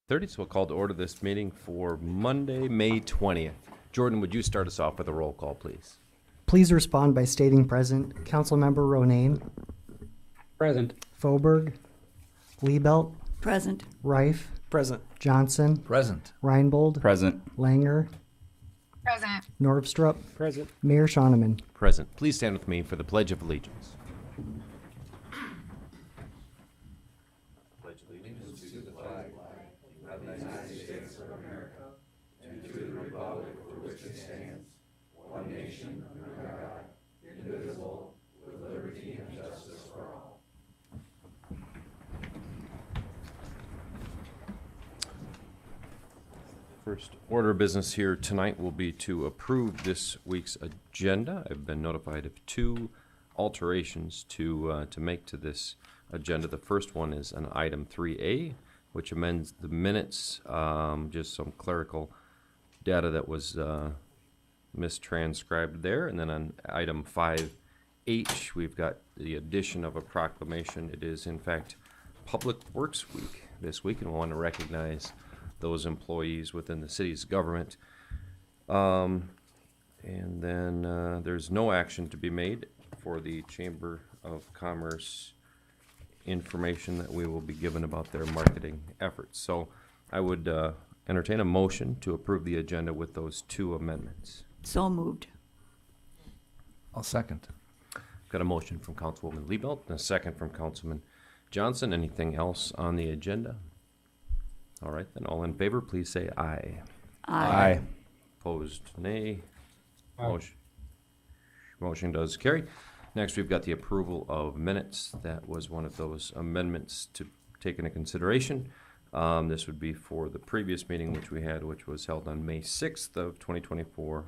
30, so we'll call to order this meeting for Monday, May 20th. Jordan, would you start us off with a roll call, please? Please respond by stating present. Councilmember Ronayne. Present. Fauberg. Liebelt. Present. Reif. Present. Johnson. Present. Reinbold. Present. Langer. Present. Norvstrup. Present. Mayor Schoeneman. Present. Please stand with me for the Pledge of Allegiance. First order of business here tonight will be to approve this week's agenda. I've been notified of two alterations to make to this agenda. The first one is an item 3A, which amends the minutes, just some clerical data that was mistranscribed there. And then on item 5H, we've got the addition of a proclamation. It is, in fact, Public Works Week this week, and we want to recognize those employees within the city's government. And then there's no action to be made for the Chamber of Commerce information that we will be given about their marketing efforts. So I would entertain a motion to approve the agenda with those two amendments. So moved. I'll second. Got a motion from Councilwoman Liebelt and a second from Councilman Johnson. Anything else on the agenda? All right, then all in favor, please say aye. Aye. Opposed, nay. Aye. Motion does carry. Next, we've got the approval of minutes. That was one of those amendments to take into consideration. This would be for the previous meeting which we had, which was held on May 6th of 2024.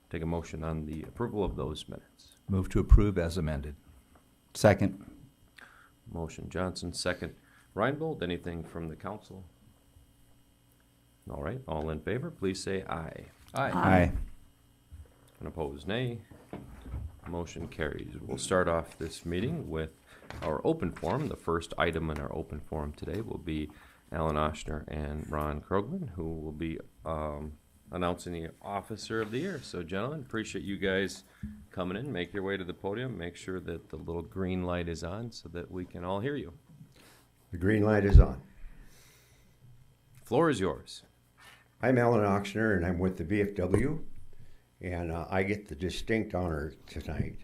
Take a motion on the approval of those minutes. Move to approve as amended. Second. Motion Johnson, second Reinbold. Anything from the council? All right, all in favor, please say aye. Aye. And opposed, nay. Motion carries. We'll start off this meeting with our open forum. The first item in our open forum today will be Alan Ochsner and Ron Krogman, who will be announcing the Officer of the Year. So, gentlemen, appreciate you guys coming in. Make your way to the podium. Make sure that the little green light is on so that we can all hear you. The green light is on. Floor is yours. I'm Alan Ochsner, and I'm with the VFW, and I get the distinct honor tonight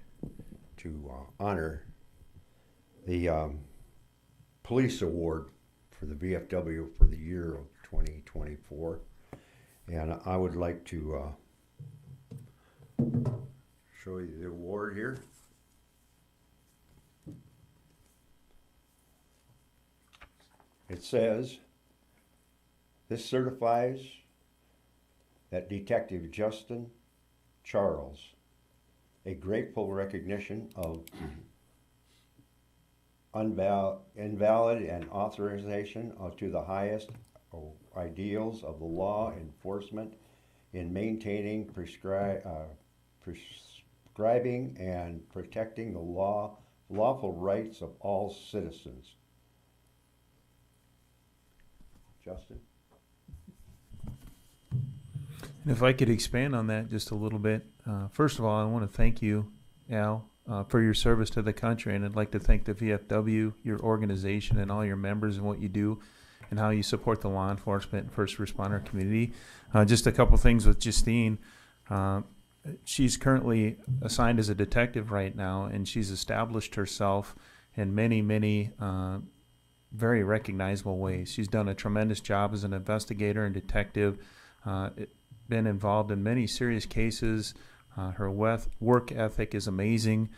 to honor the police award for the VFW for the year of 2024. And I would like to show you the award here. It says, "This certifies that Detective Justin Charles, a grateful recognition of invalid and authorization to the highest ideals of the law enforcement in maintaining, prescribing, and protecting the lawful rights of all citizens." Justin? And if I could expand on that just a little bit, first of all, I want to thank you, Al, for your service to the country, and I'd like to thank the VFW, your organization, and all your members and what you do and how you support the law enforcement and first responder community. Just a couple things with Justine. She's currently assigned as a detective right now, and she's established herself in many very recognizable ways. She's done a tremendous job as an investigator and detective, been involved in many serious cases. Her work ethic is amazing.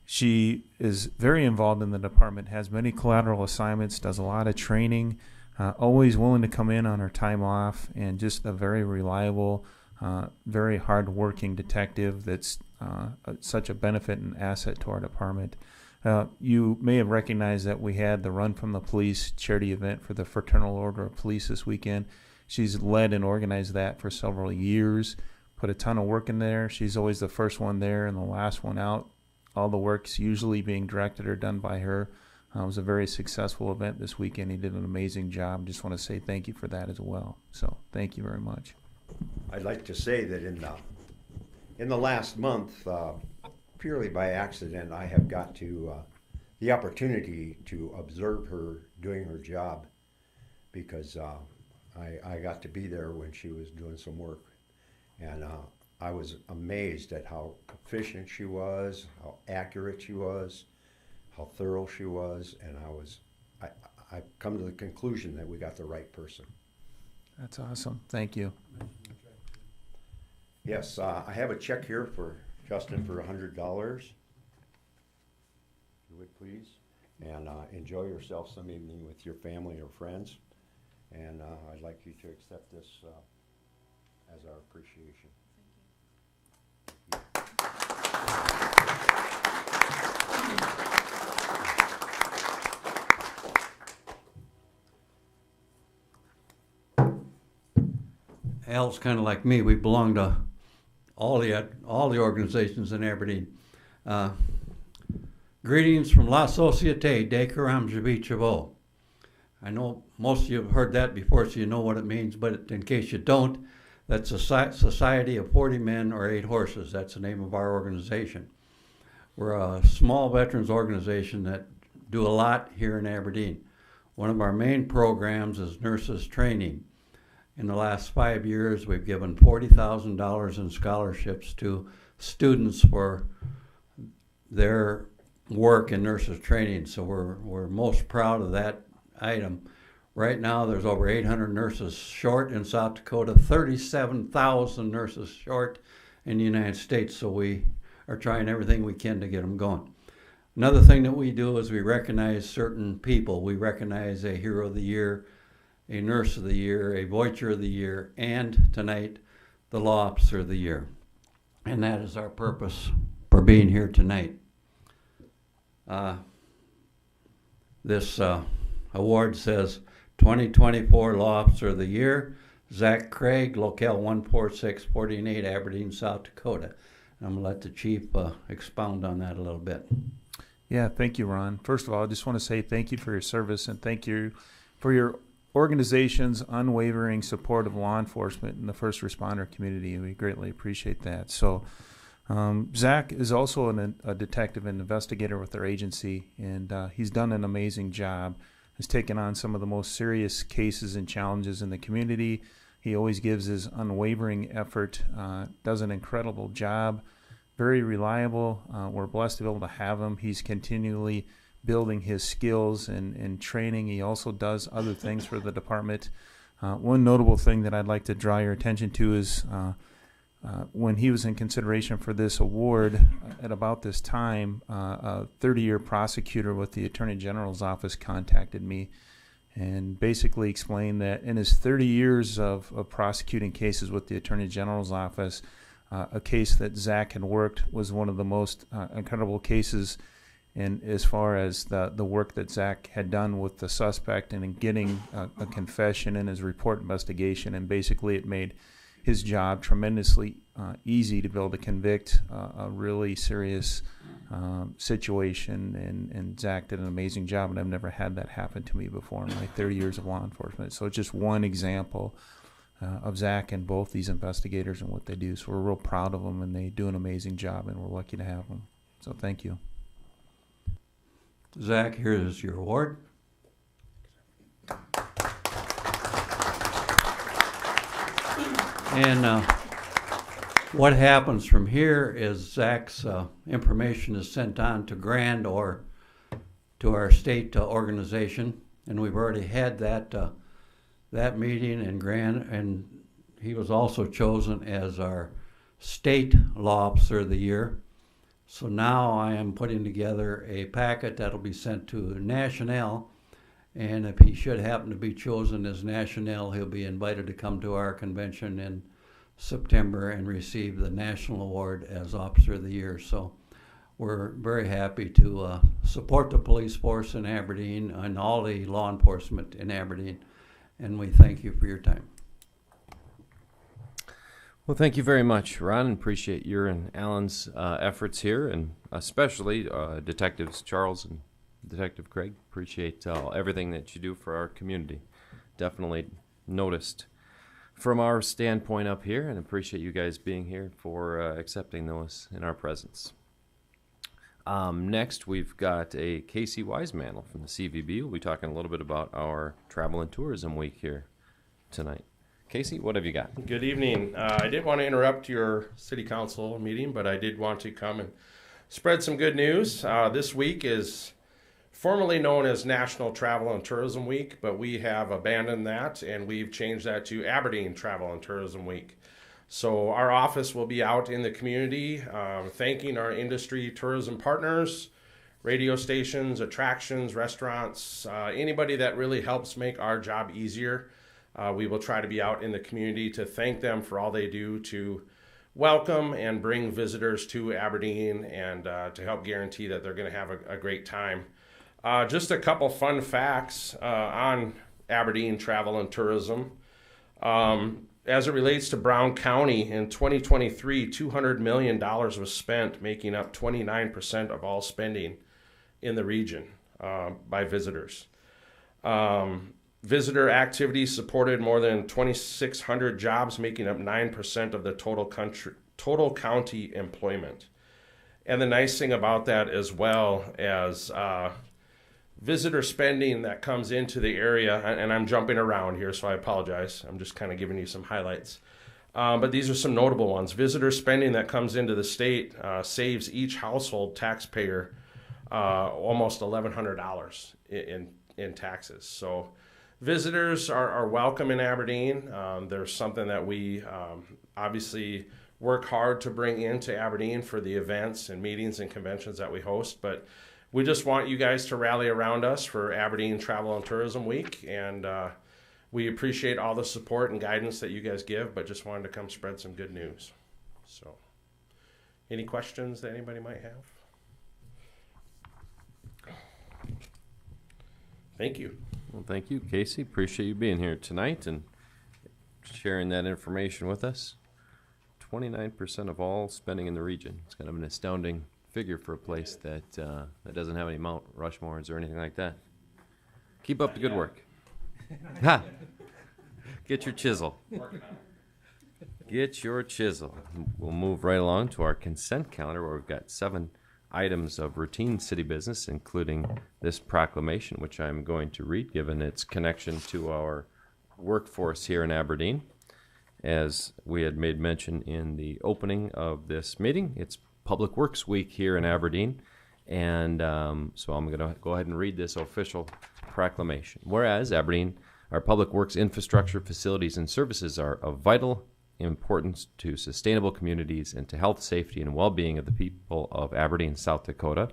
She is very involved in the department, has many collateral assignments, does a lot of training, always willing to come in on her time off, and just a very reliable, very hard-working detective that's such a benefit and asset to our department. You may have recognized that we had the Run from the Police charity event for the Fraternal Order of Police this weekend. She's led and organized that for several years, put a ton of work in there. She's always the first one there and the last one out. All the work's usually being directed or done by her. It was a very successful event this weekend. He did an amazing job. Just want to say thank you for that as well. So thank you very much. I'd like to say that in the last month, purely by accident, I have got to the opportunity to observe her doing her job, because I got to be there when she was doing some work, and I was amazed at how efficient she was, how accurate she was, how thorough she was, and I've come to the conclusion that we got the right person. That's Awesome. Thank you. Yes, I have a check here for Justin for $100. If you would please, and enjoy yourself some evening with your family or friends. And I'd like you to accept this as our appreciation. Al's kind of like me. We belong to all the organizations in Aberdeen. Greetings from La Societe de Karam Jabi Chavo. I know most of you have heard that before, so you know what it means, but in case you don't, that's a society of 40 men or 8 horses. That's the name of our organization. We're a small veterans organization that do a lot here in Aberdeen. One of our main programs is nurses training. In the last 5 years, we've given $40,000 in scholarships to students for their work in nurses training. So we're most proud of that item. Right now, there's over 800 nurses short in South Dakota, 37,000 nurses short in the United States. So we are trying everything we can to get them going. Another thing that we do is we recognize certain people. We recognize a Hero of the Year, a Nurse of the Year, a Voyager of the Year, and tonight, the Law Officer of the Year. And that is our purpose for being here tonight. This award says 2024 Law Officer of the Year, Zach Craig, Locale 14648, Aberdeen, South Dakota. I'm going to let the Chief expound on that a little bit. Yeah, thank you, Ron. First of all, I just want to say thank you for your service and thank you for your organization's unwavering support of law enforcement and the first responder community. We greatly appreciate that. So Zach is also a detective and investigator with our agency, and he's done an amazing job. Has taken on some of the most serious cases and challenges in the community. He always gives his unwavering effort, does an incredible job, very reliable. We're blessed to be able to have him. He's continually building his skills and training. He also does other things for the department. One notable thing that I'd like to draw your attention to is when he was in consideration for this award at about this time, a 30-year prosecutor with the Attorney General's office contacted me and basically explained that in his 30 years of prosecuting cases with the Attorney General's office, a case that Zach had worked was one of the most incredible cases. And as far as the work that Zach had done with the suspect and in getting a confession in his report investigation, and basically it made his job tremendously easy to be able to convict a really serious situation. And Zach did an amazing job, and I've never had that happen to me before in my 30 years of law enforcement. So it's just one example of Zach and both these investigators and what they do. So we're real proud of them, and they do an amazing job, and we're lucky to have them. So thank you. Zach, here is your award. And what happens from here is Zach's information is sent on to Grand or to our state organization, and we've already had that meeting in Grand, and he was also chosen as our state Law Officer of the Year. So now I am putting together a packet that'll be sent to National, and if he should happen to be chosen as National, he'll be invited to come to our convention in September and receive the National Award as Officer of the Year. So we're very happy to support the police force in Aberdeen and all the law enforcement in Aberdeen, and we thank you for your time. Well, thank you very much, Ron. Appreciate your and Alan's efforts here, and especially Detectives Charles and Detective Craig. Appreciate everything that you do for our community. Definitely noticed from our standpoint up here, and appreciate you guys being here for accepting those in our presence. Next, we've got a Casey Wisemantle from the CVB. We'll be talking a little bit about our Travel and Tourism Week here tonight. Casey, what have you got? Good evening. I didn't want to interrupt your city council meeting, but I did want to come and spread some good news. This week is formerly known as National Travel and Tourism Week, but we have abandoned that and we've changed that to Aberdeen Travel and Tourism Week. So our office will be out in the community, thanking our industry tourism partners, radio stations, attractions, restaurants, anybody that really helps make our job easier. We will try to be out in the community to thank them for all they do to welcome and bring visitors to Aberdeen and to help guarantee that they're going to have a great time. Just a couple fun facts on Aberdeen Travel and Tourism. As it relates to Brown County, in 2023, $200 million was spent, making up 29% of all spending in the region by visitors. Visitor activities supported more than 2,600 jobs, making up 9% of the total county employment. And the nice thing about that, as well as visitor spending that comes into the area, and I'm jumping around here, so I apologize. I'm just kind of giving you some highlights. But these are some notable ones. Visitor spending that comes into the state saves each household taxpayer almost $1,100 in taxes. So visitors are welcome in Aberdeen. There's something that we obviously work hard to bring into Aberdeen for the events and meetings and conventions that we host, but we just want you guys to rally around us for Aberdeen Travel and Tourism Week, and we appreciate all the support and guidance that you guys give, but just wanted to come spread some good news. So, any questions that anybody might have? Thank you. Well, thank you, Casey. Appreciate you being here tonight and sharing that information with us. 29% of all spending in the region. It's kind of an astounding figure for a place that that doesn't have any Mount Rushmores or anything like that. Keep up the good work. Ha! Get your chisel. Get your chisel. We'll move right along to our consent calendar, where we've got 7 items of routine city business, including this proclamation, which I'm going to read, given its connection to our workforce here in Aberdeen. As we had made mention in the opening of this meeting, it's Public Works Week here in Aberdeen, and so I'm going to go ahead and read this official proclamation. Whereas Aberdeen, our public works infrastructure, facilities, and services are of vital importance to sustainable communities and to health, safety, and well-being of the people of Aberdeen, South Dakota,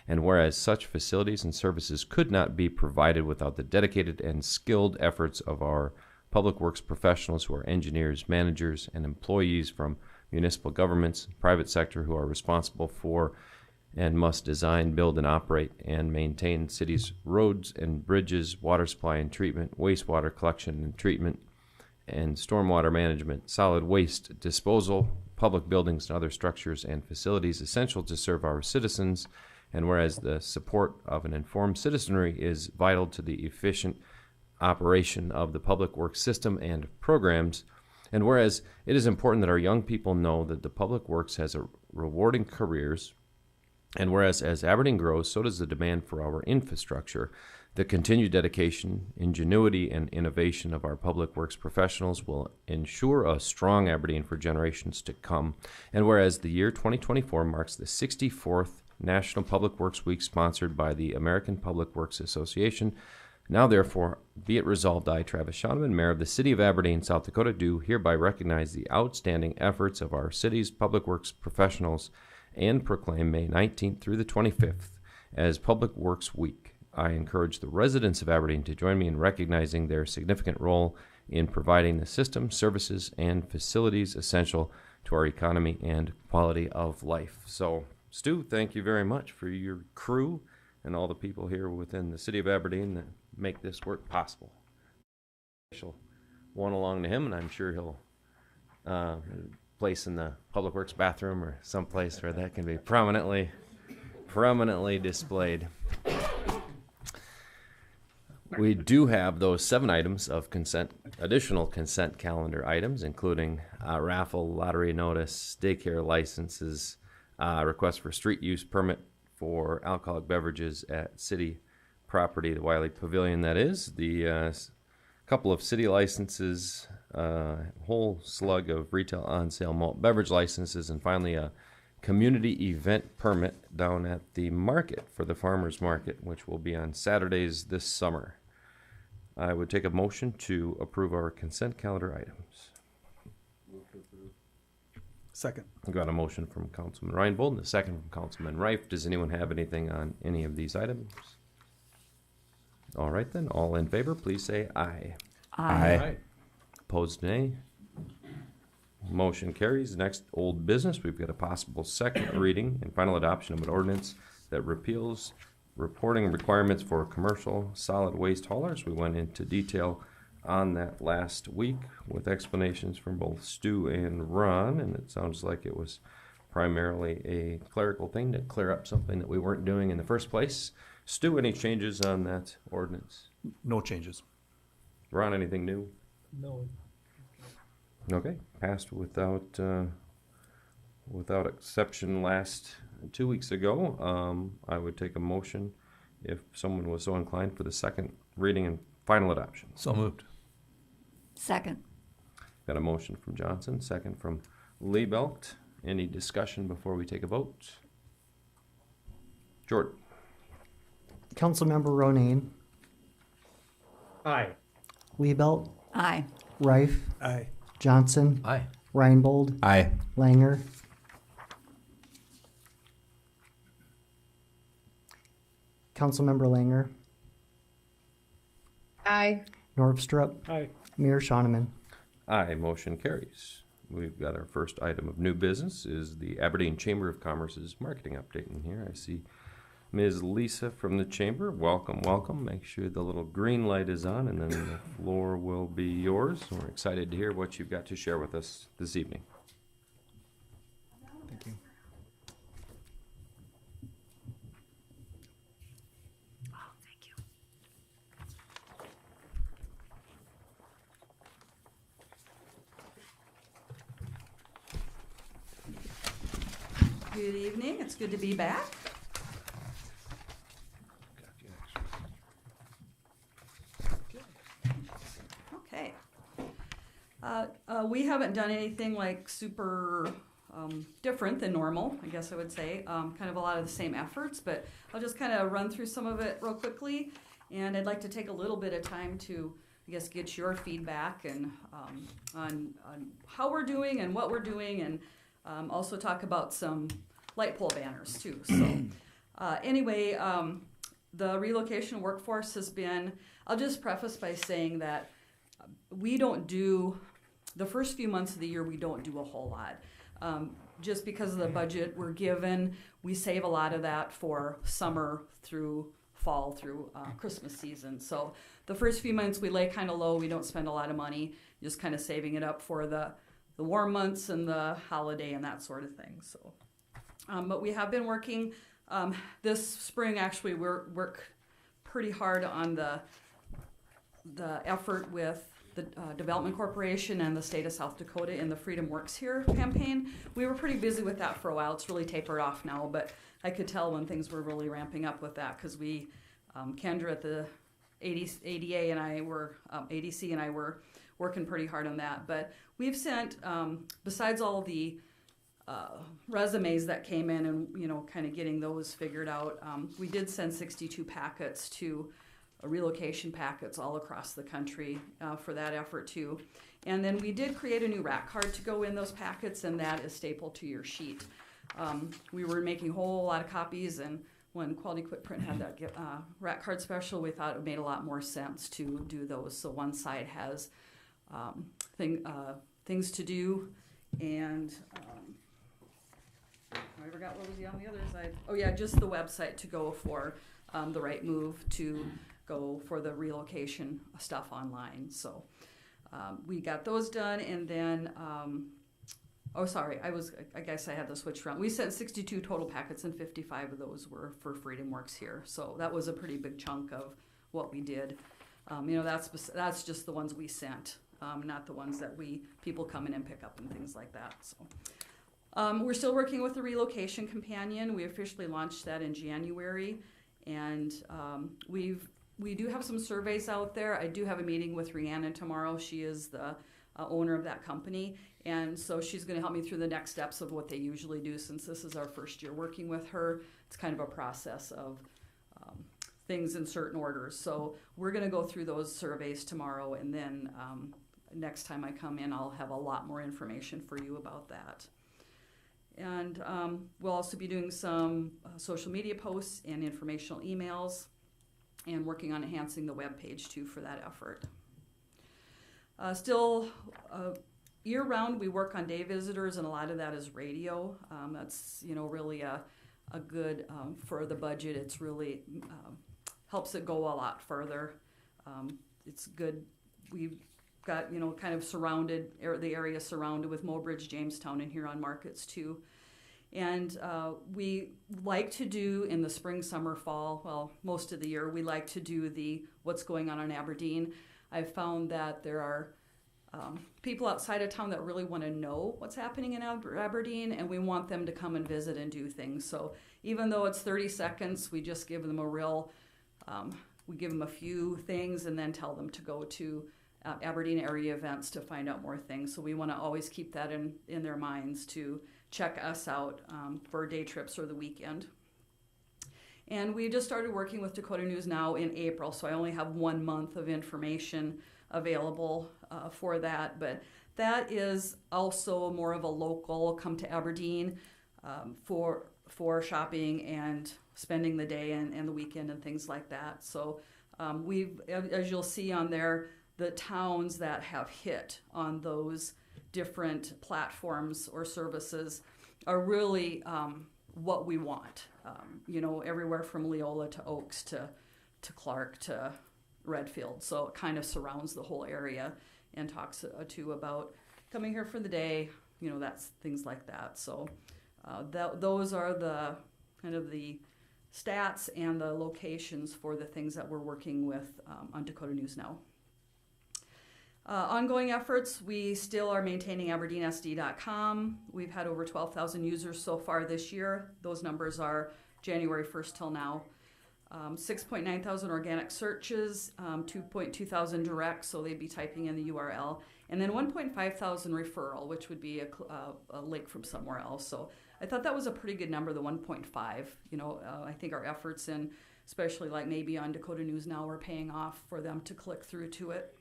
and whereas such facilities and services could not be provided without the dedicated and skilled efforts of our public works professionals, who are engineers, managers, and employees from municipal governments, private sector, who are responsible for and must design, build, and operate and maintain cities' roads and bridges, water supply and treatment, wastewater collection and treatment, and stormwater management, solid waste disposal, public buildings and other structures and facilities essential to serve our citizens, and whereas the support of an informed citizenry is vital to the efficient operation of the public works system and programs, and whereas it is important that our young people know that the public works has a rewarding careers, and whereas as Aberdeen grows, so does the demand for our infrastructure. The continued dedication, ingenuity, and innovation of our public works professionals will ensure a strong Aberdeen for generations to come. And whereas the year 2024 marks the 64th National Public Works Week, sponsored by the American Public Works Association, now therefore be it resolved, I, Travis Shoneman, Mayor of the City of Aberdeen, South Dakota, do hereby recognize the outstanding efforts of our city's public works professionals and proclaim May 19th through the 25th as Public Works Week. I encourage the residents of Aberdeen to join me in recognizing their significant role in providing the systems, services, and facilities essential to our economy and quality of life. So, Stu, thank you very much for your crew and all the people here within the city of Aberdeen that make this work possible. Special one along to him, and I'm sure he'll place in the Public Works bathroom or someplace where that can be prominently displayed. We do have those 7 items of additional consent calendar items, including raffle, lottery notice, daycare licenses, request for street use permit for alcoholic beverages at city property, the Wiley Pavilion, that is, the couple of city licenses, whole slug of retail on-sale malt beverage licenses, and finally a community event permit down at the market for the farmers market, which will be on Saturdays this summer. I would take a motion to approve our consent calendar items. Second. I've got a motion from Councilman Reinbold and a second from Councilman Reif. Does anyone have anything on any of these items? All right then, all in favor, please say aye. Aye. Opposed, nay. Motion carries. Next, old business. We've got a possible second reading and final adoption of an ordinance that repeals reporting requirements for commercial solid waste haulers. We went into detail on that last week with explanations from both Stu and Ron, and it sounds like it was primarily a clerical thing to clear up something that we weren't doing in the first place. Stu, any changes on that ordinance? No changes. Ron, anything new? No. Okay, passed without exception last 2 weeks ago. I would take a motion if someone was so inclined for the second reading and final adoption. So moved. Second. Got a motion from Johnson, second from Liebelt. Any discussion before we take a vote? Jordan. Councilmember Ronayne, Aye. Liebelt, Aye. Reif, Aye. Johnson, Aye. Reinbold, Aye. Langer, Councilmember Langer, Aye. Norvstrup, Aye. Mayor Shoneman. Aye, motion carries. We've got our first item of new business is the Aberdeen Chamber of Commerce's marketing update. And here I see Ms. Lisa from the Chamber. Welcome, welcome. Make sure the little green light is on and then the floor will be yours. We're excited to hear what you've got to share with us this evening. Thank you. Oh, thank you. Good evening. It's good to be back. Okay. We haven't done anything like super different than normal, I guess I would say. Kind of a lot of the same efforts, but I'll just kind of run through some of it real quickly. And I'd like to take a little bit of time to, I guess, get your feedback and on how we're doing and what we're doing, and also talk about some light pole banners too. So anyway, the relocation workforce has been, I'll just preface by saying that we don't do, the first few months of the year, we don't do a whole lot. Just because of the budget we're given, we save a lot of that for summer through fall through Christmas season. So the first few months we lay kind of low. We don't spend a lot of money, just kind of saving it up for the warm months and the holiday and that sort of thing. So, but we have been working this spring. Actually, work pretty hard on the effort with the Development Corporation and the state of South Dakota in the Freedom Works Here campaign. We were pretty busy with that for a while. It's really tapered off now, but I could tell when things were really ramping up with that because we, Kendra at the ADA and I were, ADC and I were working pretty hard on that. But we've sent, besides all the resumes that came in and, you know, kind of getting those figured out, we did send 62 packets to relocation packets all across the country for that effort too. And then we did create a new rack card to go in those packets, and that is stapled to your sheet. We were making a whole lot of copies, and when Quality Quick Print had that rack card special, we thought it made a lot more sense to do those. So one side has things to do, and I forgot what was on the other side. Oh yeah, just the website to go for the right move to go for the relocation stuff online. So we got those done, and then I guess I had the switch around. We sent 62 total packets, and 55 of those were for Freedom Works Here. So that was a pretty big chunk of what we did. That's just the ones we sent, not the ones that people come in and pick up and things like that. So. We're still working with the Relocation Companion. We officially launched that in January, and we do have some surveys out there. I do have a meeting with Rhiannon tomorrow. She is the owner of that company, and so she's going to help me through the next steps of what they usually do. Since this is our first year working with her, it's kind of a process of things in certain orders. So we're going to go through those surveys tomorrow, and then next time I come in, I'll have a lot more information for you about that. And we'll also be doing some social media posts and informational emails, and working on enhancing the web page too for that effort. Still, year-round we work on day visitors, and a lot of that is radio. That's really a good for the budget. It's really helps it go a lot further. It's good. We've got kind of surrounded the area surrounded with Mobridge, Jamestown, and Huron markets too. And we like to do in the spring, summer, fall, well, most of the year, we like to do what's going on in Aberdeen. I've found that there are people outside of town that really want to know what's happening in Aberdeen, and we want them to come and visit and do things. So even though it's 30 seconds, we just give them we give them a few things and then tell them to go to Aberdeen area events to find out more things. So we want to always keep that in their minds to check us out for day trips or the weekend. And we just started working with Dakota News Now in April, so I only have 1 month of information available for that. But that is also more of a local come to Aberdeen for shopping and spending the day and the weekend and things like that. So we've, as you'll see on there, the towns that have hit on those different platforms or services are really what we want. Everywhere from Leola to Oaks to Clark to Redfield. So it kind of surrounds the whole area and talks too about coming here for the day. That's things like that. So those are the kind of the stats and the locations for the things that we're working with on Dakota News Now. Ongoing efforts, we still are maintaining AberdeenSD.com. We've had over 12,000 users so far this year. Those numbers are January 1st till now. 6.9 thousand organic searches, 2.2 thousand direct, so they'd be typing in the URL, and then 1.5 thousand referral, which would be a link from somewhere else. So I thought that was a pretty good number, the 1.5. I think our efforts in, especially like maybe on Dakota News Now, are paying off for them to click through to it.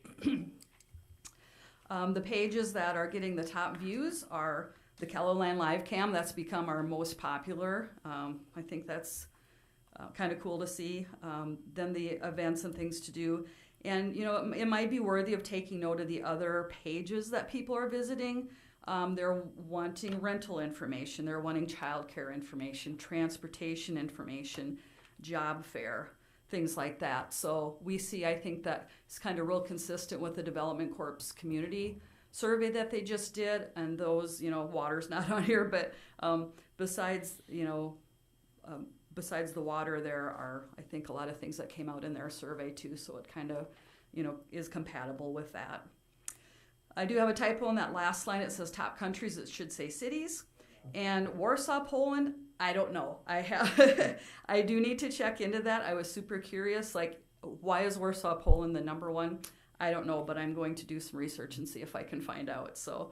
The pages that are getting the top views are the Kelloland Live Cam. That's become our most popular. I think that's kind of cool to see. Then the events and things to do. And, it might be worthy of taking note of the other pages that people are visiting. They're wanting rental information. They're wanting childcare information, transportation information, job fair, things like that. So we see, I think that it's kind of real consistent with the Development Corp's community survey that they just did. And those, water's not on here, but besides the water, there are, I think, a lot of things that came out in their survey too. So it kind of, is compatible with that. I do have a typo in that last line. It says top countries. It should say cities. And Warsaw, Poland, I don't know. I do need to check into that. I was super curious, like, why is Warsaw, Poland the number one? I don't know, but I'm going to do some research and see if I can find out. So,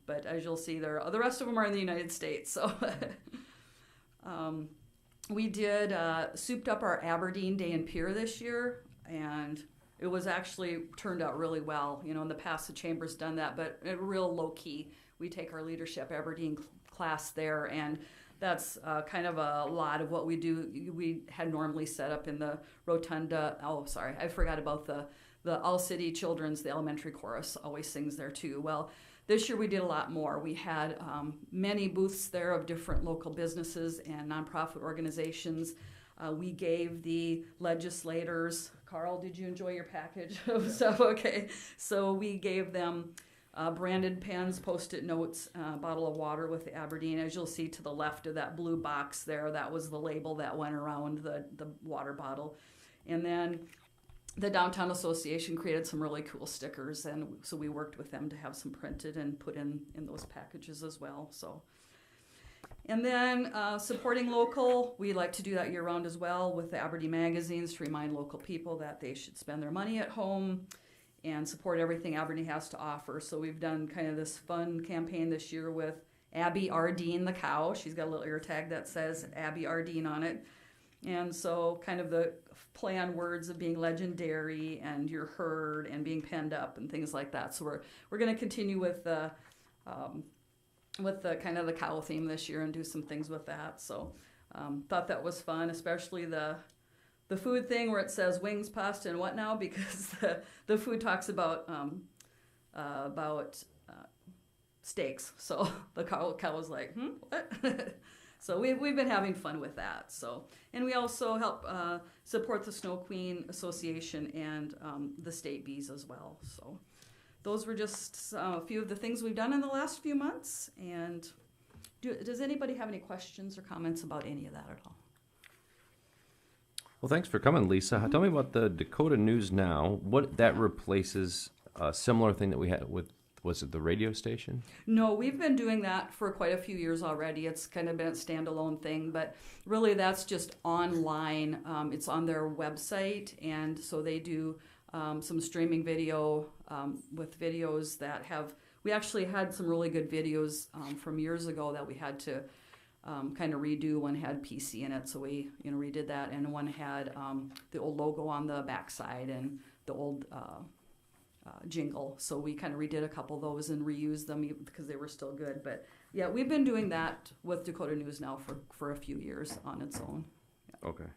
but as you'll see, the rest of them are in the United States. So, we did souped up our Aberdeen Day and Pier this year, and it was actually turned out really well. In the past, the Chamber's done that, but real low key. We take our Leadership Aberdeen class there, and that's kind of a lot of what we do. We had normally set up in the rotunda. Oh, sorry, I forgot about the All City Children's, the elementary chorus always sings there too. Well, this year we did a lot more. We had many booths there of different local businesses and nonprofit organizations. We gave the legislators, Carl, did you enjoy your package of stuff? Okay, so we gave them branded pens, Post-it notes, bottle of water with the Aberdeen. As you'll see to the left of that blue box there, that was the label that went around the water bottle. And then the Downtown Association created some really cool stickers, and so we worked with them to have some printed and put in those packages as well. So, and then supporting local, we like to do that year round as well with the Aberdeen magazines to remind local people that they should spend their money at home and support everything Aberdeen has to offer. So we've done kind of this fun campaign this year with Abby Ardeen the cow. She's got a little ear tag that says Abby Ardeen on it. And so kind of the play on words of being legendary and you're heard and being penned up and things like that. So we're going to continue with the kind of the cow theme this year and do some things with that. So thought that was fun, especially the food thing where it says wings, pasta, and what now, because the food talks about steaks. So the cow was like, what? So we've been having fun with that. So, and we also help support the Snow Queen Association and the state bees as well. So those were just a few of the things we've done in the last few months. And does anybody have any questions or comments about any of that at all? Well, thanks for coming, Lisa. Tell me about the Dakota News Now. What that replaces a similar thing that we had with, was it the radio station? No, we've been doing that for quite a few years already. It's kind of been a standalone thing, but really that's just online. It's on their website, and so they do some streaming video with videos that have, we actually had some really good videos from years ago that we had to kind of redo. One had PC in it, so we redid that, and one had the old logo on the backside and the old jingle. So we kind of redid a couple of those and reused them because they were still good. But yeah, we've been doing that with Dakota News Now for a few years on its own. Yeah. Okay.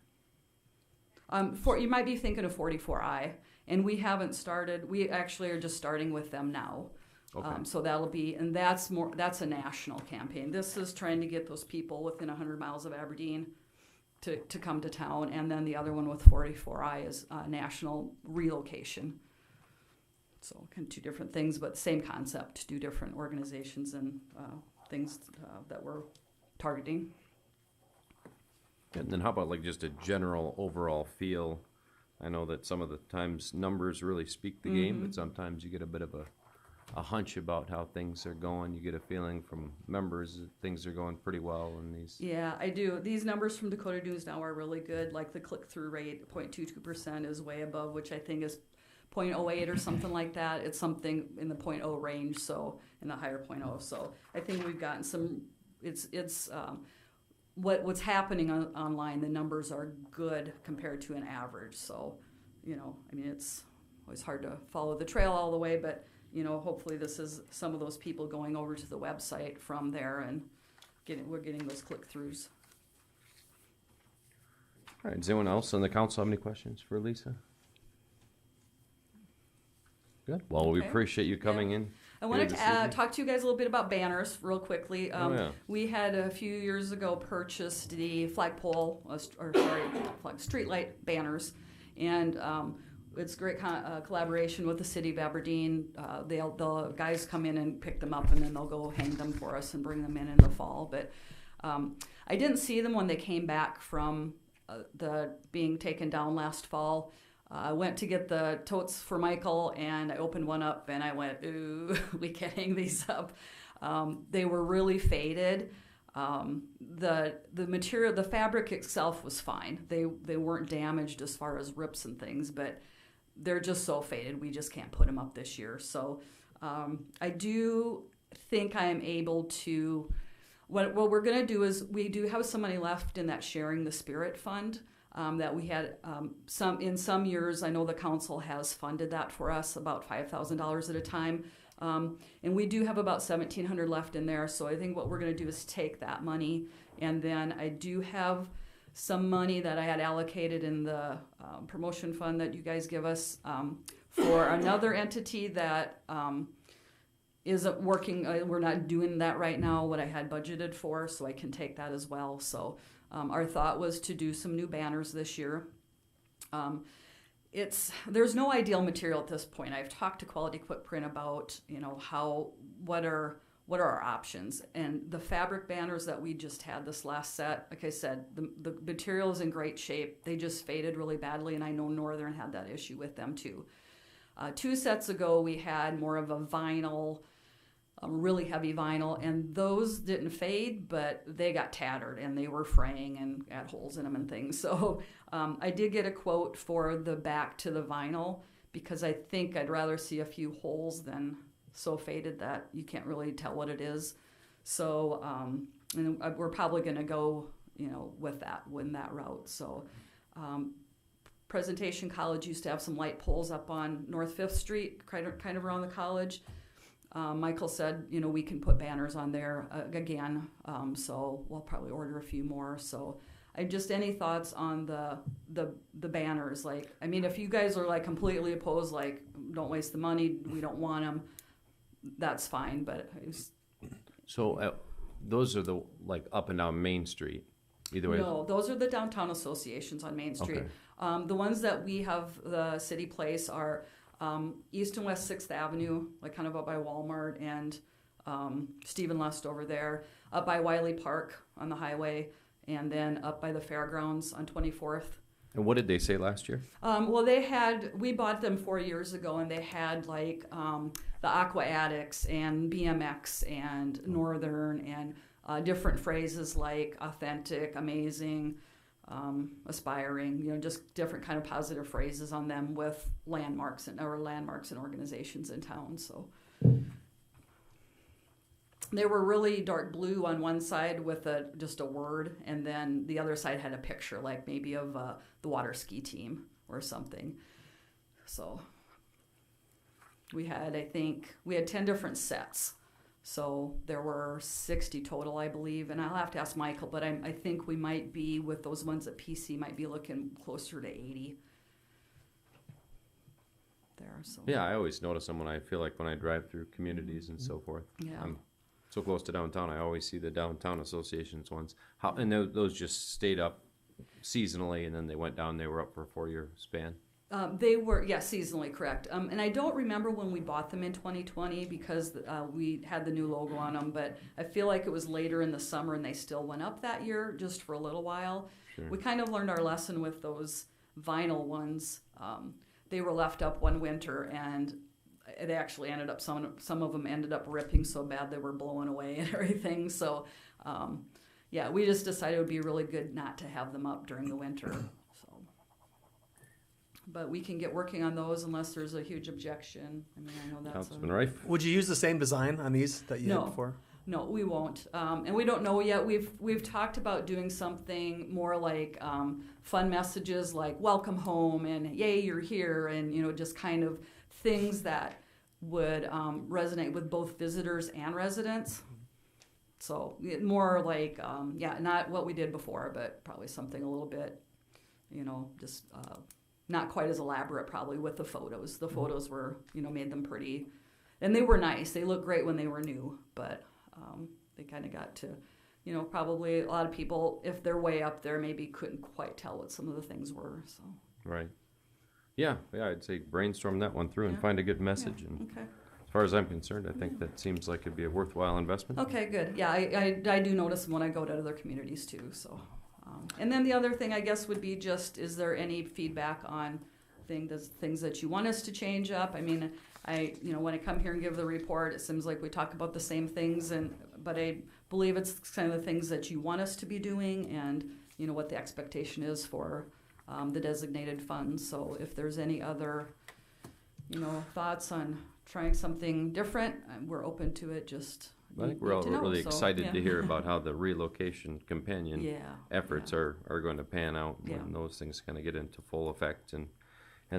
You might be thinking of 44i, and we haven't started. We actually are just starting with them now. Okay. So that'll be, and that's a national campaign. This is trying to get those people within 100 miles of Aberdeen to come to town, and then the other one with 44i is national relocation. So kind of two different things, but same concept, two different organizations and things that we're targeting. And then how about like just a general overall feel? I know that some of the times numbers really speak the game, but sometimes you get a bit of a hunch about how things are going. You get a feeling from members that things are going pretty well in these. Yeah, I do. These numbers from Dakota News Now are really good. Like the click-through rate, 0.22% is way above, which I think is 0.08 or something like that. It's something in the 0.0 range, so in the higher 0.0. So I think we've gotten some. It's what's happening online. The numbers are good compared to an average. So, I mean, it's always hard to follow the trail all the way, but hopefully this is some of those people going over to the website from there and we're getting those click-throughs. All right. Does anyone else on the council have any questions for Lisa? Good. Well, we Okay. appreciate you coming in. I wanted here to this evening. talk to you guys a little bit about banners real quickly. Yeah. We had a few years ago purchased the flagpole, streetlight banners, and it's great collaboration with the city of Aberdeen. The guys come in and pick them up, and then they'll go hang them for us and bring them in the fall. But I didn't see them when they came back from the being taken down last fall. I went to get the totes for Michael, and I opened one up, and I went, ooh, we can't hang these up. They were really faded. The material, the fabric itself was fine. They weren't damaged as far as rips and things, but they're just so faded, we just can't put them up this year. So I do think I am able to, what we're going to do is we do have some money left in that Sharing the Spirit fund. That we had in some years. I know the council has funded that for us about $5,000 at a time, and we do have about $1,700 left in there. So I think what we're going to do is take that money, and then I do have some money that I had allocated in the promotion fund that you guys give us for another entity that isn't working. We're not doing that right now. What I had budgeted for, so I can take that as well. So. Our thought was to do some new banners this year. There's no ideal material at this point. I've talked to Quality Quick Print about what what are our options? And the fabric banners that we just had this last set, like I said, the material is in great shape. They just faded really badly, and I know Northern had that issue with them too. 2 sets ago, we had more of a vinyl, really heavy vinyl, and those didn't fade, but they got tattered and they were fraying and had holes in them and things. So I did get a quote for the back to the vinyl because I think I'd rather see a few holes than so faded that you can't really tell what it is. So and we're probably going to go, with that route. So Presentation College used to have some light poles up on North 5th Street, kind of around the college. Michael said, we can put banners on there again, so we'll probably order a few more. So, any thoughts on the banners? If you guys are completely opposed, don't waste the money, we don't want them, that's fine. But So those are the up and down Main Street. Either way. No, those are the downtown associations on Main Street. Okay. The ones that we have the city place are East and West 6th Avenue, kind of up by Walmart, and Stephen Lust over there, up by Wiley Park on the highway, and then up by the fairgrounds on 24th. And what did they say last year? Well, we bought them 4 years ago, and they had the Aqua Addicts and BMX and Northern and different phrases like authentic, amazing, aspiring, just different kind of positive phrases on them with landmarks and organizations in town. So they were really dark blue on one side with just a word, and then the other side had a picture, maybe of the water ski team or something. So we had 10 different sets. So there were 60 total, I believe, and I'll have to ask Michael, but I think we might be, with those ones at PC, might be looking closer to 80 there. So Yeah, I always notice them when I drive through communities and so forth. Yeah. I'm so close to downtown, I always see the downtown associations ones. And those just stayed up seasonally, and then they went down, they were up for a 4-year span? They were, seasonally, correct. And I don't remember when we bought them in 2020 because we had the new logo on them, but I feel like it was later in the summer and they still went up that year just for a little while. Sure. We kind of learned our lesson with those vinyl ones. They were left up one winter, and they actually ended up, some of them ended up ripping so bad they were blowing away and everything. So, we just decided it would be really good not to have them up during the winter. But we can get working on those unless there's a huge objection. I know that's Councilman Rife? Would you use the same design on these that you had before? No, we won't. And we don't know yet. We've talked about doing something more like fun messages like welcome home and yay, you're here, and just kind of things that would resonate with both visitors and residents. So more like, not what we did before, but probably something a little bit, just not quite as elaborate probably with the photos. The photos were, made them pretty, and they were nice. They looked great when they were new, but they kind of got to, probably a lot of people, if they're way up there, maybe couldn't quite tell what some of the things were. So Right. Yeah, I'd say brainstorm that one through and find a good message. Yeah. And Okay. as far as I'm concerned, I think that seems like it'd be a worthwhile investment. Okay, good. Yeah, I do notice them when I go to other communities too. So, and then the other thing I guess would be just, is there any feedback on things that you want us to change up? I mean, when I come here and give the report, it seems like we talk about the same things, but I believe it's kind of the things that you want us to be doing, and what the expectation is for the designated funds. So if there's any other, thoughts on trying something different, we're open to it. Just I think we're all really excited to hear about how the relocation companion efforts are going to pan out when those things kind of get into full effect and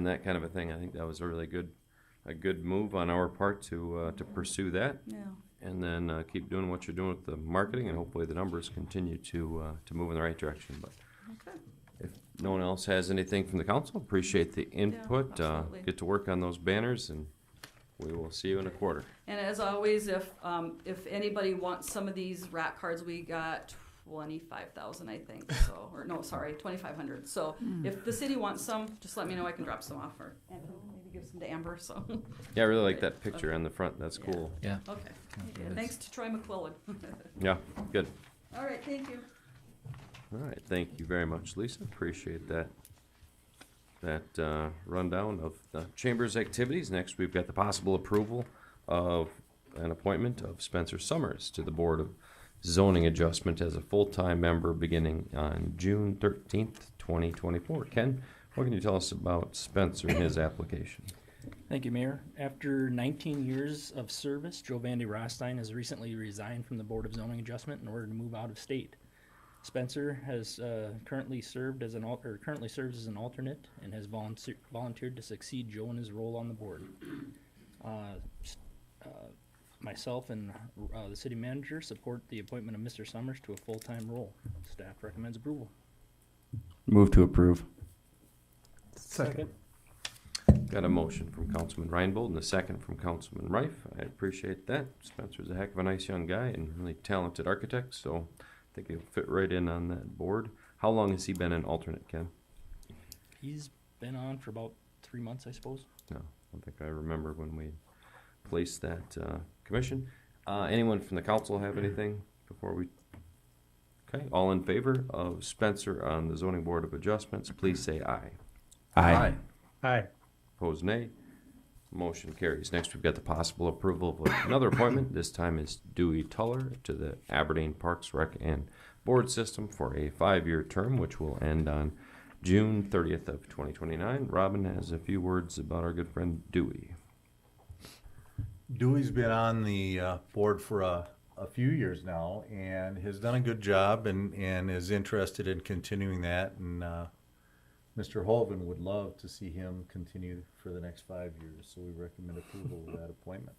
that kind of a thing. I think that was a really good move on our part to pursue that. Yeah. And then keep doing what you're doing with the marketing, and hopefully the numbers continue to move in the right direction. But Okay. if no one else has anything from the council, appreciate the input. absolutely. Get to work on those banners, and we will see you in a quarter. And as always, if anybody wants some of these rat cards, we got 25,000, I think. So, or no, sorry, 2,500. So if the city wants some, just let me know. I can drop some off. Or give some to Amber, so. Yeah, I really like that picture on the front. That's Yeah. cool. Yeah. Okay. Yeah, thanks to Troy McQuillan. Yeah, good. All right, thank you. All right, thank you very much, Lisa. Appreciate that rundown of the Chamber's activities. Next, we've got the possible approval of an appointment of Spencer Summers to the Board of Zoning Adjustment as a full-time member beginning on June 13th, 2024. Ken, what can you tell us about Spencer and his application? Thank you, Mayor. After 19 years of service, Joe Vandy Rostein has recently resigned from the Board of Zoning Adjustment in order to move out of state. Spencer has currently serves as an alternate and has volunteered to succeed Joe in his role on the board. Myself and the city manager support the appointment of Mr. Summers to a full-time role. Staff recommends approval. Move to approve. Second. Got a motion from Councilman Reinbold and a second from Councilman Rife. I appreciate that. Spencer's a heck of a nice young guy and really talented architect, so I think he'll fit right in on that board. How long has he been an alternate, Ken? He's been on for about 3 months, I suppose. No, I think I remember when we placed that commission. Anyone from the council have anything before we? Okay, all in favor of Spencer on the Zoning Board of Adjustments, please say aye. Aye. Aye. Opposed, nay. Motion carries. Next, we've got the possible approval of another appointment. This time is Dewey Tuller to the Aberdeen Parks, Rec, and Board System for a 5-year term, which will end on June 30th of 2029. Robin has a few words about our good friend Dewey. Dewey's been on the board for a few years now and has done a good job and is interested in continuing that. And Mr. Holven would love to see him continue for the next 5 years, so we recommend approval of that appointment.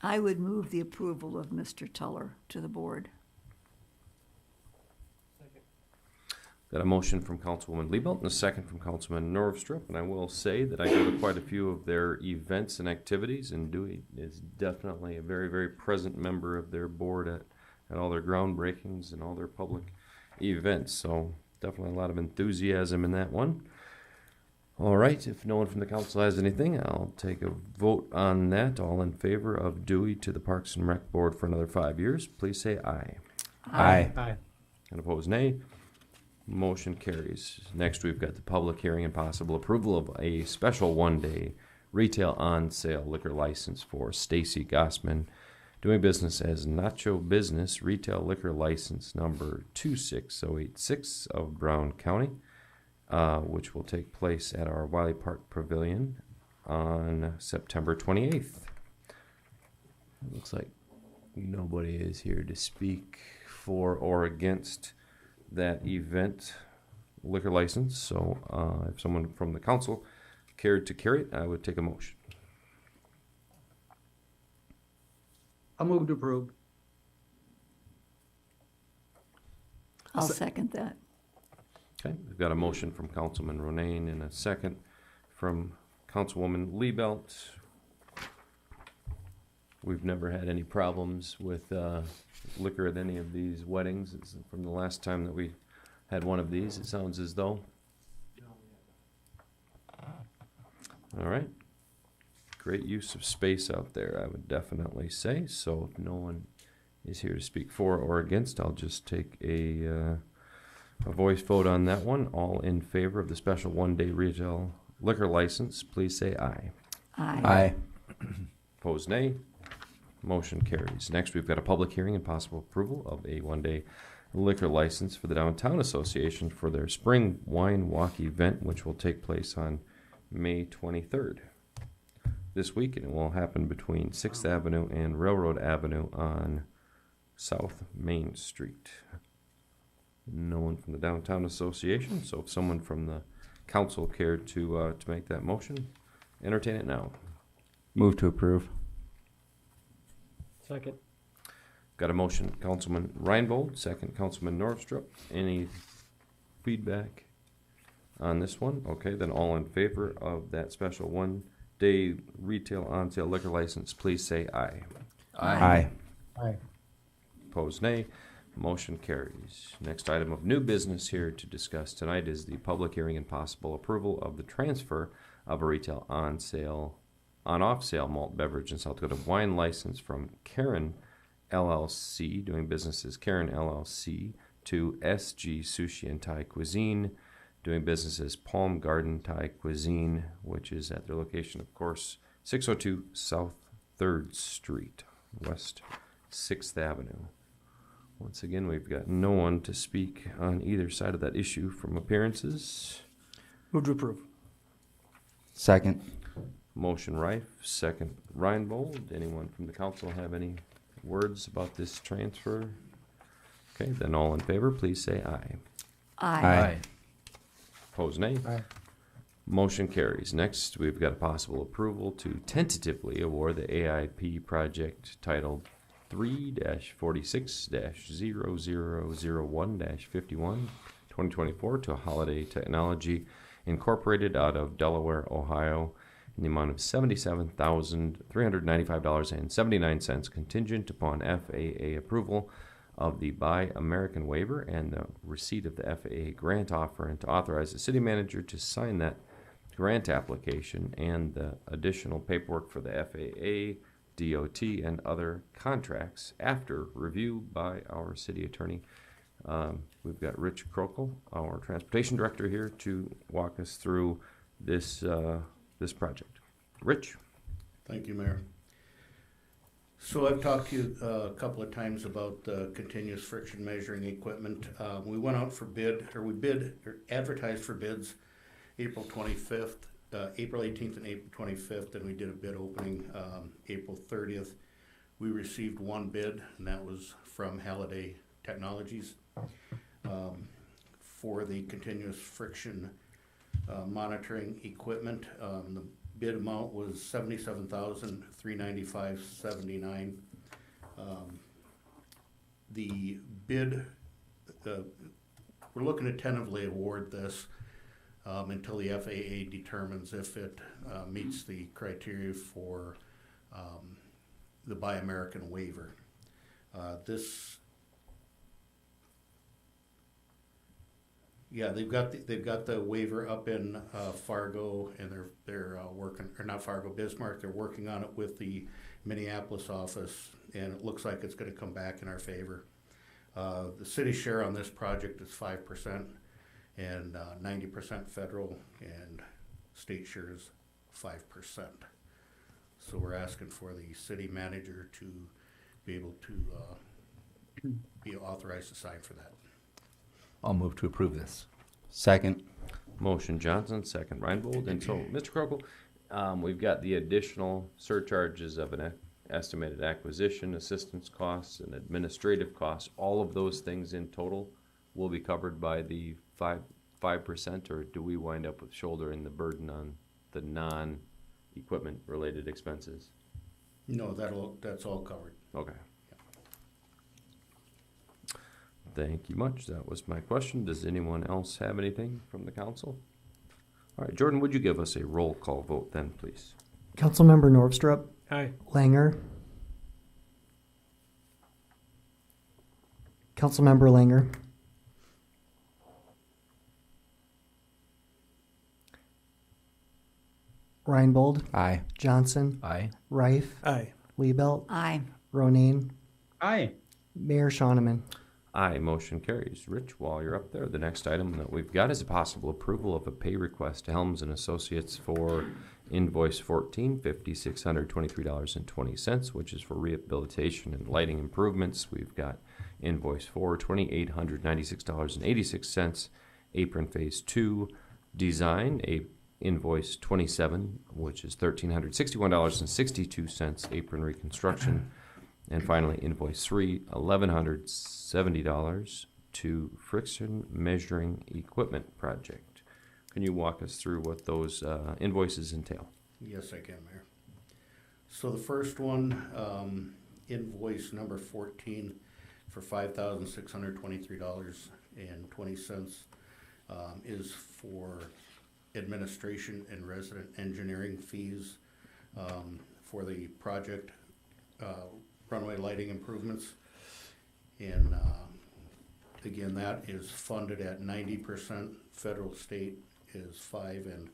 I would move the approval of Mr. Tuller to the board. Got a motion from Councilwoman Liebelt and a second from Councilman Norvstrup, and I will say that I go to quite a few of their events and activities, and Dewey is definitely a very, very present member of their board at all their groundbreakings and all their public events, so definitely a lot of enthusiasm in that one. All right, if no one from the council has anything, I'll take a vote on that. All in favor of Dewey to the Parks and Rec Board for another 5 years, please say aye. Aye. Aye. And opposed, nay. Motion carries. Next, we've got the public hearing and possible approval of a special one-day retail on-sale liquor license for Stacy Gossman, doing business as Nacho Business, retail liquor license number 26086 of Brown County, which will take place at our Wiley Park Pavilion on September 28th. It looks like nobody is here to speak for or against that event liquor license, so if someone from the council cared to carry it, I would take a motion. I'll move to approve. I'll second that. Okay, we've got a motion from Councilman Ronayne and a second from Councilwoman Liebelt. We've never had any problems with liquor at any of these weddings. It's from the last time that we had one of these, it sounds as though. All right. Great use of space out there, I would definitely say. So if no one is here to speak for or against, I'll just take a voice vote on that one. All in favor of the special one-day retail liquor license, please say aye. Aye. Opposed, nay. Motion carries. Next, we've got a public hearing and possible approval of a one-day liquor license for the Downtown Association for their Spring Wine Walk event, which will take place on May 23rd. This week, and it will happen between 6th Avenue and Railroad Avenue on South Main Street. No one from the Downtown Association, so if someone from the council cared to make that motion, entertain it now. Move to approve. Second. Got a motion, Councilman Reinbold, second Councilman Norvstrup. Any feedback on this one? Okay, then all in favor of that special one-day retail on-sale liquor license, please say aye. Aye. Aye. Opposed, nay. Motion carries. Next item of new business here to discuss tonight is the public hearing and possible approval of the transfer of a retail on-off sale malt beverage in South Dakota wine license from Karen LLC, doing business as Karen LLC, to SG Sushi and Thai Cuisine, doing business as Palm Garden Thai Cuisine, which is at their location, of course, 602 South 3rd Street, West 6th Avenue. Once again, we've got no one to speak on either side of that issue from appearances. Move to approve. Second. Motion Rife, second Reinbold. Anyone from the council have any words about this transfer? Okay, then all in favor, please say aye. Aye. Opposed, nay. Aye. Motion carries. Next, we've got a possible approval to tentatively award the AIP project titled 3-46-0001-51 2024 to Holiday Technology Incorporated out of Delaware, Ohio, in the amount of $77,395.79 contingent upon FAA approval of the Buy American waiver and the receipt of the FAA grant offer, and to authorize the city manager to sign that grant application and the additional paperwork for the FAA, DOT, and other contracts after review by our city attorney. We've got Rich Krokel, our transportation director, here to walk us through this this project. Rich? Thank you, Mayor. So I've talked to you a couple of times about continuous friction measuring equipment. We went out for bid, or we advertised for bids April 25th, April 18th and April 25th, and we did a bid opening April 30th. We received one bid, and that was from Halliday Technologies for the continuous friction monitoring equipment. The bid amount was $77,395.79. The bid, we're looking to tentatively award this until the FAA determines if it meets the criteria for the Buy American waiver. They've got the waiver up in Fargo, and they're working, or not Fargo, Bismarck. They're working on it with the Minneapolis office, and it looks like it's going to come back in our favor. The city share on this project is 5%, and 90% federal, and state share is 5%. So we're asking for the city manager to be able to be authorized to sign for that. I'll move to approve this. Second. Motion Johnson, second Reinbold. And so, Mr. Krokel, we've got the additional surcharges of an estimated acquisition, assistance costs, and administrative costs. All of those things in total will be covered by the 5%, or do we wind up with shouldering the burden on the non-equipment related expenses? No, that's all covered. Okay. Thank you much. That was my question. Does anyone else have anything from the council? All right, Jordan, would you give us a roll call vote then, please? Councilmember Norvstrup, Aye. Langer, Councilmember Langer, Reinbold, Aye. Johnson, Aye. Rife, Aye. Liebelt, Aye. Ronayne, Aye. Mayor Shoneman. Aye, motion carries. Rich, while you're up there, the next item that we've got is a possible approval of a pay request to Helms and Associates for invoice 14, $5,623.20, which is for rehabilitation and lighting improvements. We've got invoice 4, $2,896.86, apron phase 2 design, invoice 27, which is $1,361.62, apron reconstruction. And finally, invoice 3, $1,170 to friction measuring equipment project. Can you walk us through what those invoices entail? Yes, I can, Mayor. So the first one, invoice number 14 for $5,623.20, is for administration and resident engineering fees for the project runway lighting improvements. And again, that is funded at 90%. Federal, state is 5, and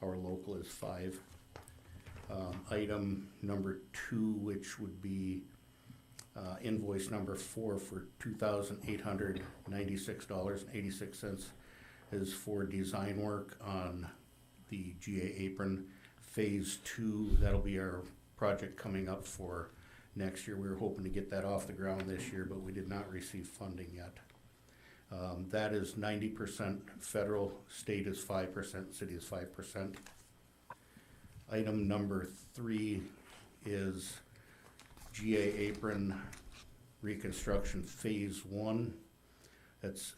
our local is 5. Item number 2, which would be invoice number 4 for $2,896.86, is for design work on the GA apron phase 2. That'll be our project coming up for next year. We were hoping to get that off the ground this year, but we did not receive funding yet. That is 90% federal, state is 5%, city is 5%. Item number 3 is GA apron reconstruction phase 1. That's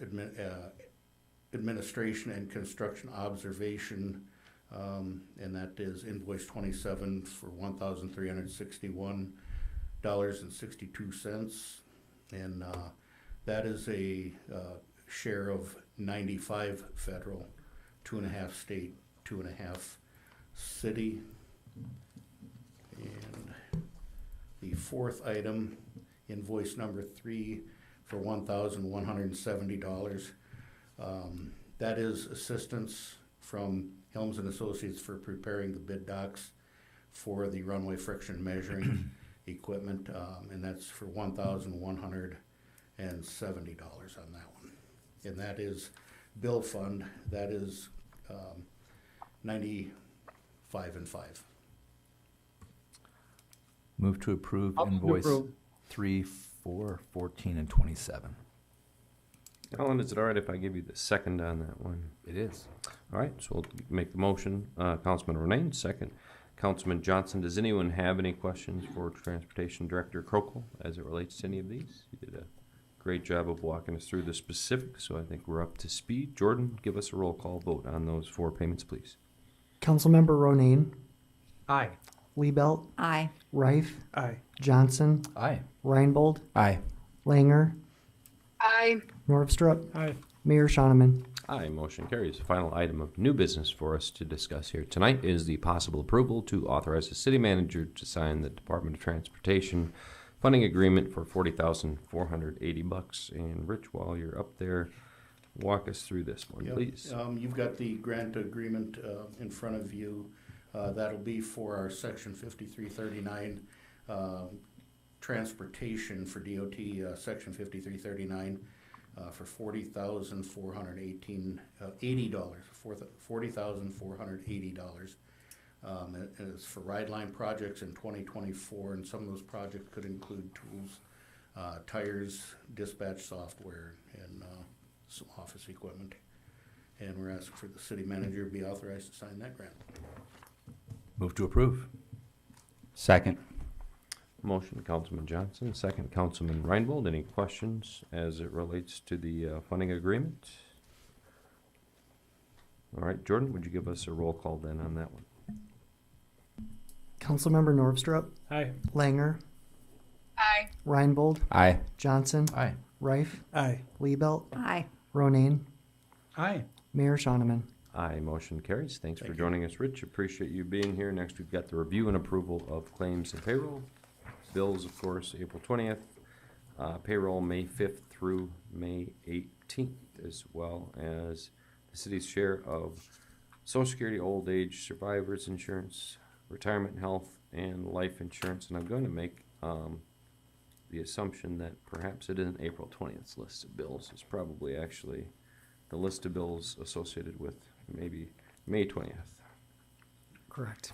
administration and construction observation, and that is invoice 27 for $1,361.62, and that is a share of 95 federal, 2.5 state, 2.5 city. And the 4th item, invoice number 3 for $1,170. That is assistance from Helms and Associates for preparing the bid docs for the runway friction measuring equipment, and that's for $1,170 on that one. And that is bill fund. That is 95 and 5. Move to approve I'll move to invoice approve. 3, 4, 14, and 27. Alan, is it all right if I give you the second on that one? It is. All right, so we'll make the motion. Councilman Renane, second. Councilman Johnson, does anyone have any questions for Transportation Director Krokel as it relates to any of these? You did a great job of walking us through the specifics, so I think we're up to speed. Jordan, give us a roll call vote on those 4 payments, please. Councilmember Ronayne, Aye. Liebelt, Aye. Reif, Aye. Johnson, Aye. Reinbold, Aye. Langer, Aye. Norvstrup, Aye. Mayor Shoneman. Aye, motion carries. The final item of new business for us to discuss here tonight is the possible approval to authorize the city manager to sign the Department of Transportation funding agreement for $40,480. And Rich, while you're up there, walk us through this one, Yep. please. You've got the grant agreement in front of you. That'll be for our Section 5339 transportation for DOT, Section 5339 for $40,480. $40,480. And it's for ride line projects in 2024, and some of those projects could include tools, tires, dispatch software, and some office equipment. And we're asking for the city manager to be authorized to sign that grant. Move to approve. Second. Motion, Councilman Johnson, second, Councilman Reinbold. Any questions as it relates to the funding agreement? All right, Jordan, would you give us a roll call then on that one? Councilmember Norvstrup, Aye. Langer, Aye. Reinbold, Aye. Johnson, Aye. Reif, Aye. Liebelt, Aye. Ronayne, Aye. Mayor Shoneman. Aye, motion carries. Thanks for Thank you. joining us, Rich. Appreciate you being here. Next, we've got the review and approval of claims and payroll. Bills, of course, April 20th. Payroll, May 5th through May 18th, as well as the city's share of Social Security, old age, survivors insurance, retirement health, and life insurance. And I'm going to make the assumption that perhaps it isn't April 20th's list of bills. It's probably actually the list of bills associated with maybe May 20th. Correct.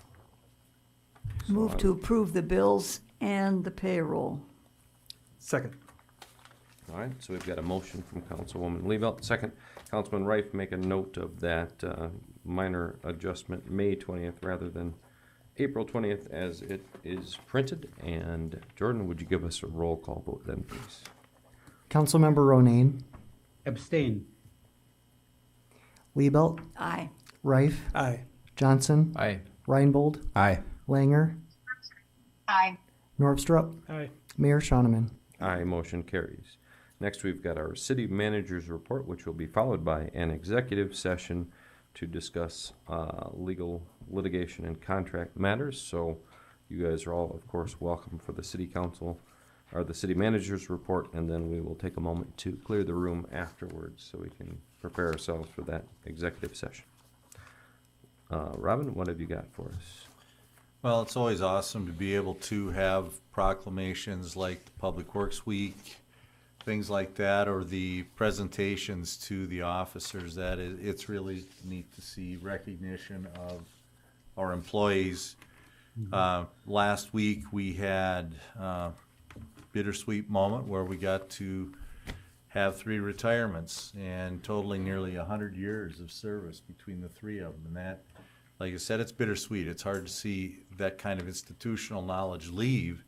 Move to approve the bills and the payroll. Second. All right, so we've got a motion from Councilwoman Liebelt. Second, Councilman Reif, make a note of that minor adjustment, May 20th rather than April 20th as it is printed. And Jordan, would you give us a roll call vote then, please? Councilmember Ronayne, Abstain. Liebelt, Aye. Reif, Aye. Johnson, Aye. Reinbold, Aye. Langer, Aye. Norvstrup, Aye. Mayor Shoneman. Aye, motion carries. Next, we've got our city manager's report, which will be followed by an executive session to discuss legal litigation and contract matters. So you guys are all, of course, welcome for the city council are the city manager's report, and then we will take a moment to clear the room afterwards so we can prepare ourselves for that executive session. Robin, what have you got for us? Well, it's always awesome to be able to have proclamations like the Public Works Week, things like that, or the presentations to the officers. It's really neat to see recognition of our employees. Last week we had a bittersweet moment where we got to have 3 retirements and totaling nearly 100 years of service between the 3 of them. And that, like I said, it's bittersweet. It's hard to see that kind of institutional knowledge leave,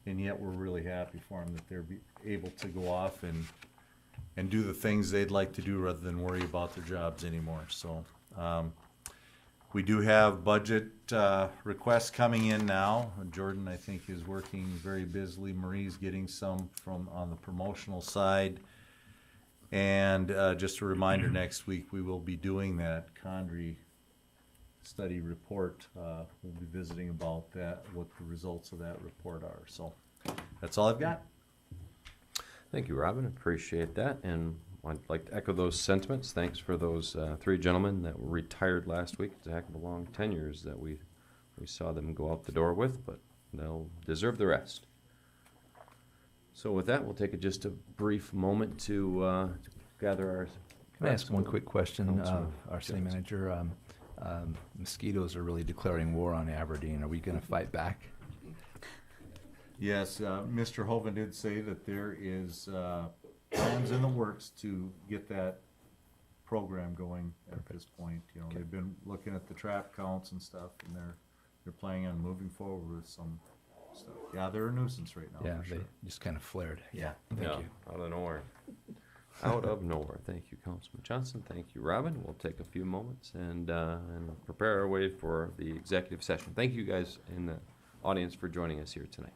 and yet we're really happy for them that they're able to go off and do the things they'd like to do rather than worry about their jobs anymore. So we do have budget requests coming in now. Jordan, I think, is working very busily. Marie's getting some from on the promotional side. And just a reminder, next week we will be doing that Condrey study report. We'll be visiting about that, what the results of that report are. So that's all I've got. Thank you, Robin. Appreciate that. And I'd like to echo those sentiments. Thanks for those 3 gentlemen that were retired last week. It's a heck of a long tenures that we saw them go out the door with, but they'll deserve the rest. So with that, we'll take just a brief moment to gather our... Can I ask one quick question, Councilman our city Johnson. manager? Mosquitoes are really declaring war on Aberdeen. Are we going to fight back? Yes, Mr. Hoven did say that there is plans in the works to get that program going at this point. You know, they've been looking at the trap counts and stuff, and they're planning on moving forward with some stuff. Yeah, they're a nuisance right now. Yeah, for sure. they just kind of flared. Yeah, thank you. Out of nowhere. Out of nowhere. Thank you, Councilman Johnson. Thank you, Robin. We'll take a few moments and prepare our way for the executive session. Thank you guys in the audience for joining us here tonight.